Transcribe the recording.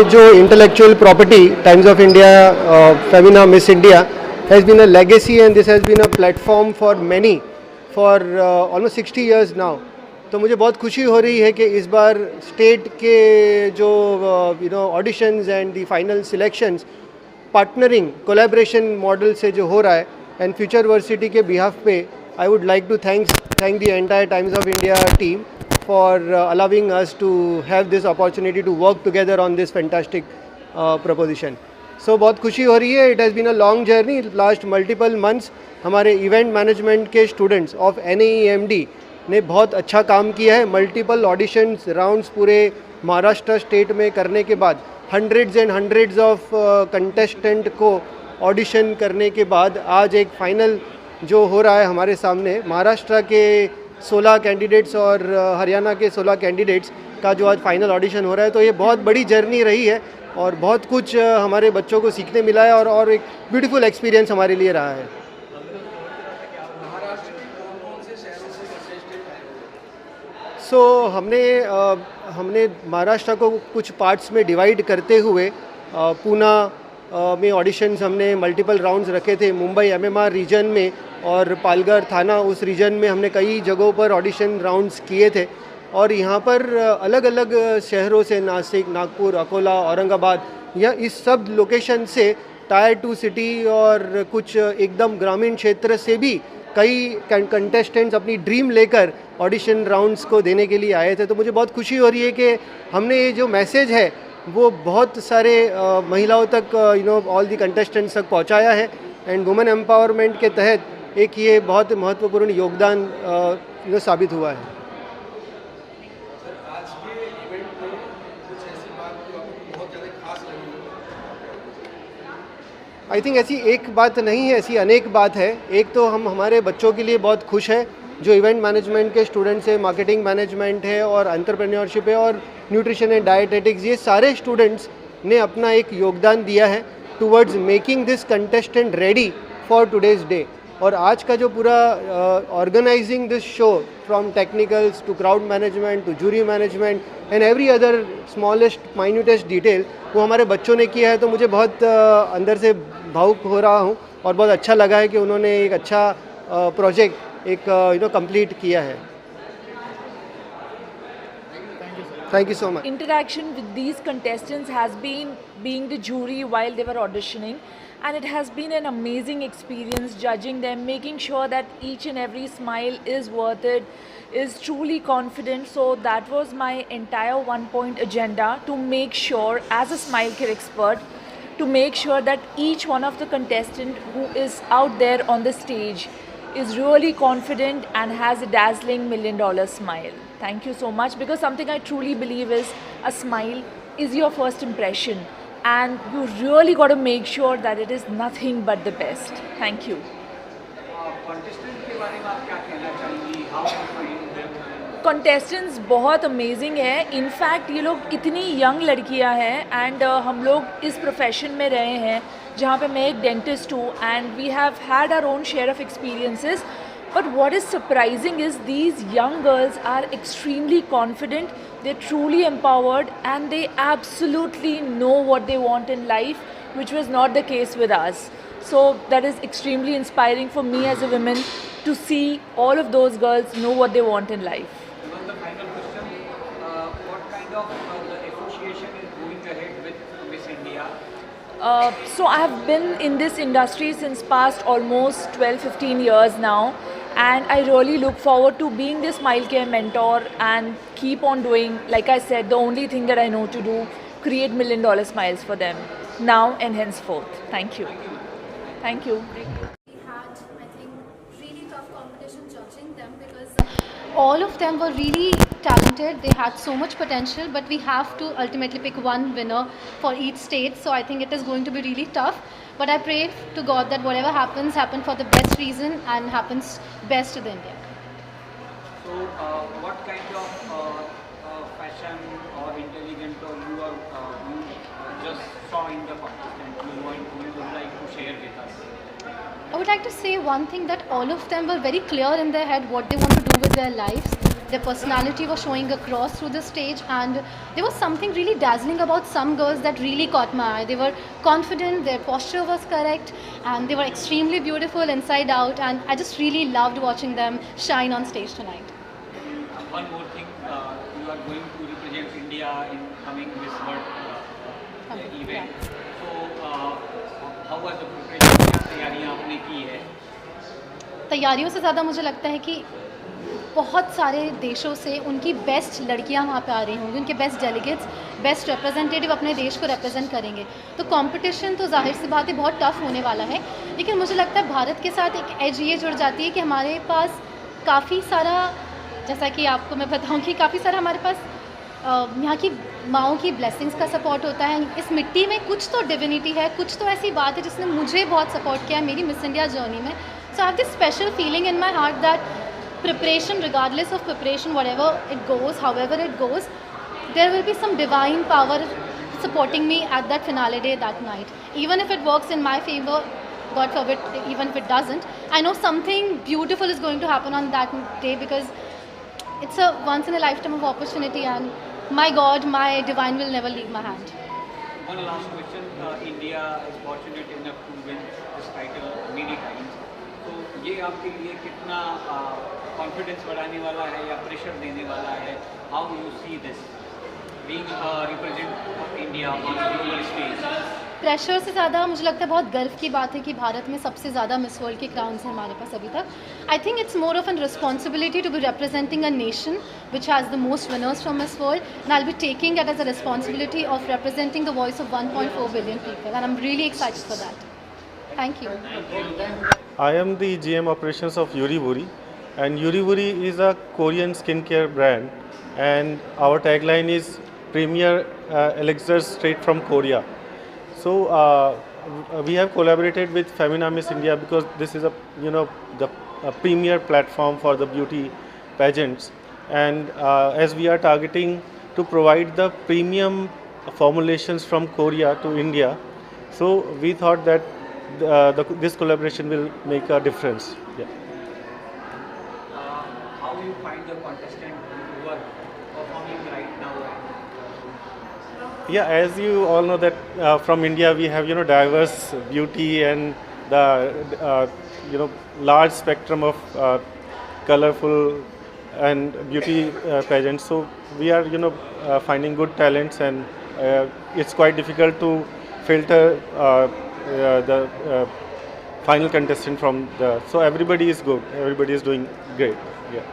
जो intellectual property Times of India Femina Miss India has been a legacy and this has been a platform for many for almost 60 years now. तो मुझे बहुत खुशी हो रही है कि इस बार स्टेट के जो auditions and the final selections partnering collaboration model से जो हो रहा है एंड फ्यूचर वर्सिटी के बिहाफ पे I would like to thank the entire Times of India team for allowing us to have this opportunity to work together on this fantastic proposition. So बहुत खुशी हो रही है. It has been a long journey, last multiple months. हमारे event management के students of NAEMD ने बहुत अच्छा काम किया है. मल्टीपल ऑडिशंस राउंड्स पूरे महाराष्ट्र स्टेट में करने के बाद hundreds and hundreds of contestant को ऑडिशन करने के बाद आज एक फाइनल जो हो रहा है हमारे सामने, महाराष्ट्र के 16 कैंडिडेट्स और हरियाणा के 16 कैंडिडेट्स का जो आज फाइनल ऑडिशन हो रहा है. तो ये बहुत बड़ी जर्नी रही है और बहुत कुछ हमारे बच्चों को सीखने मिला है और एक ब्यूटीफुल एक्सपीरियंस हमारे लिए रहा है. सो हमने महाराष्ट्र को कुछ पार्ट्स में डिवाइड करते हुए पूना में ऑडिशंस हमने मल्टीपल राउंड्स रखे थे. मुंबई MMR रीजन में और पालघर थाना उस रीजन में हमने कई जगहों पर ऑडिशन राउंड्स किए थे. और यहाँ पर अलग अलग शहरों से नासिक, नागपुर, अकोला, औरंगाबाद, या इस सब लोकेशन से टायर 2 सिटी और कुछ एकदम ग्रामीण क्षेत्र से भी कई कंटेस्टेंट्स अपनी ड्रीम लेकर ऑडिशन राउंड्स को देने के लिए आए थे. तो मुझे बहुत खुशी हो रही है कि हमने ये जो मैसेज है वो बहुत सारे महिलाओं तक ऑल दी कंटेस्टेंट्स तक पहुँचाया है. एंड वुमेन एम्पावरमेंट के तहत एक ये बहुत महत्वपूर्ण योगदान साबित हुआ है. आई थिंक ऐसी एक बात नहीं है, ऐसी अनेक बात है. एक तो हम हमारे बच्चों के लिए बहुत खुश हैं जो इवेंट मैनेजमेंट के स्टूडेंट्स है, मार्केटिंग मैनेजमेंट है और एंटरप्रेन्योरशिप है और न्यूट्रिशन एंड डायटेटिक्स, ये सारे स्टूडेंट्स ने अपना एक योगदान दिया है towards making this contestant ready for today's day. और आज का जो पूरा organising this show from technicals to crowd management to jury management and every other smallest minutest detail वो हमारे बच्चों ने किया है. तो मुझे बहुत अंदर से भावुक हो रहा हूँ और बहुत अच्छा लगा है कि उन्होंने एक अच्छा प्रोजेक्ट एक कंप्लीट किया है. Thank you so much. Interaction with these contestants has been being the jury while they were auditioning, and it has been an amazing experience judging them, making sure that each and every smile is worth it, is truly confident. So that was my entire 1-point agenda, to make sure as a smile care expert, to make sure that each one of the contestant who is out there on the stage is really confident and has a dazzling $1 million smile. Thank you so much, because something I truly believe is a smile is your first impression, and you really got to make sure that it is nothing but the best. Thank you. Contestants बहुत amazing है. In fact ये लोग इतनी young लड़कियां हैं and हम लोग इस प्रोफेशन में रहे हैं जहाँ पे मैं एक डेंटिस्ट हूँ and we have had our own share of experiences. But what is surprising is these young girls are extremely confident, they're truly empowered, and they absolutely know what they want in life, which was not the case with us. So that is extremely inspiring for me as a woman to see all of those girls know what they want in life. The final question, what kind of the association is going ahead with Miss India? So I have been in this industry since past almost 12-15 years now. And I really look forward to being the Smile Care mentor and keep on doing, like I said, the only thing that I know to do, create $1 million smiles for them, now and henceforth. Thank you. Thank you. We had, I think, really tough competition judging them, because all of them were really talented. They had so much potential, but we have to ultimately pick one winner for each state. So I think it is going to be really tough. But I pray to God that whatever happens, happen for the best reason and happens best to the India. So, what kind of fashion or intelligent or you just saw in the contestant you would like to share with us? I would like to say one thing, that all of them were very clear in their head what they want to do with their lives. Their personality was showing across through the stage, and there was something really dazzling about some girls that really caught my eye. They were confident, their posture was correct, and they were extremely beautiful inside out, and I just really loved watching them shine on stage tonight. One more thing, you are going to represent India in coming Miss World event. So, how was the preparation? क्या तैयारियां आपने की है? तैयारियों से ज़्यादा मुझे लगता है कि बहुत सारे देशों से उनकी बेस्ट लड़कियां वहाँ पे आ रही होंगी, उनके बेस्ट डेलीगेट्स, बेस्ट रिप्रेजेंटेटिव अपने देश को रिप्रेजेंट करेंगे। तो कंपटीशन तो जाहिर सी बात है बहुत टफ होने वाला है, लेकिन मुझे लगता है भारत के साथ एक एज ये जुड़ जाती है कि हमारे पास काफ़ी सारा, जैसा कि आपको मैं बताऊँ कि काफ़ी सारा हमारे पास यहाँ की माँओं की ब्लेसिंग्स का सपोर्ट होता है। इस मिट्टी में कुछ तो डिविनिटी है, कुछ तो ऐसी बात है जिसने मुझे बहुत सपोर्ट किया है मेरी मिस इंडिया जर्नी में। So I have this special feeling in my heart that preparation, regardless of preparation, whatever it goes, however it goes, there will be some divine power supporting me at that finale day that night. Even if it works in my favor, God forbid, even if it doesn't, I know something beautiful is going to happen on that day, because it's a once in a lifetime of opportunity, and my God, my divine will never leave my hand. One last question. India is fortunate enough to win this title many times. तो ये आपके लिए कितना confidence बढ़ाने वाला है या pressure देने वाला है? How you see this being represent of India on global stage? Pressure से ज़्यादा मुझे लगता है बहुत गर्व की बात है कि भारत में सबसे ज़्यादा मिस वर्ल्ड के क्राउन्स हैं हमारे पास अभी तक। I think it's more of an responsibility to be representing a nation which has the most winners from Miss World, and I will be taking it as a responsibility of representing the voice of 1.4 billion people, and I am really excited for that. Thank you. I am the GM operations of Yuri Buri, and Yuri Buri is a Korean skincare brand, and our tagline is Premier Elixirs straight from Korea. So we have collaborated with Femina Miss India because this is the premier platform for the beauty pageants, and as we are targeting to provide the premium formulations from Korea to India, so we thought that this collaboration will make a difference. Yeah. How you find the contestant who are performing right now? Yeah, as you all know that from India we have diverse beauty and the large spectrum of colorful and beauty pageants. So we are finding good talents, and it's quite difficult to filter the final contestant from the. So everybody is good. Everybody is doing great. Yeah.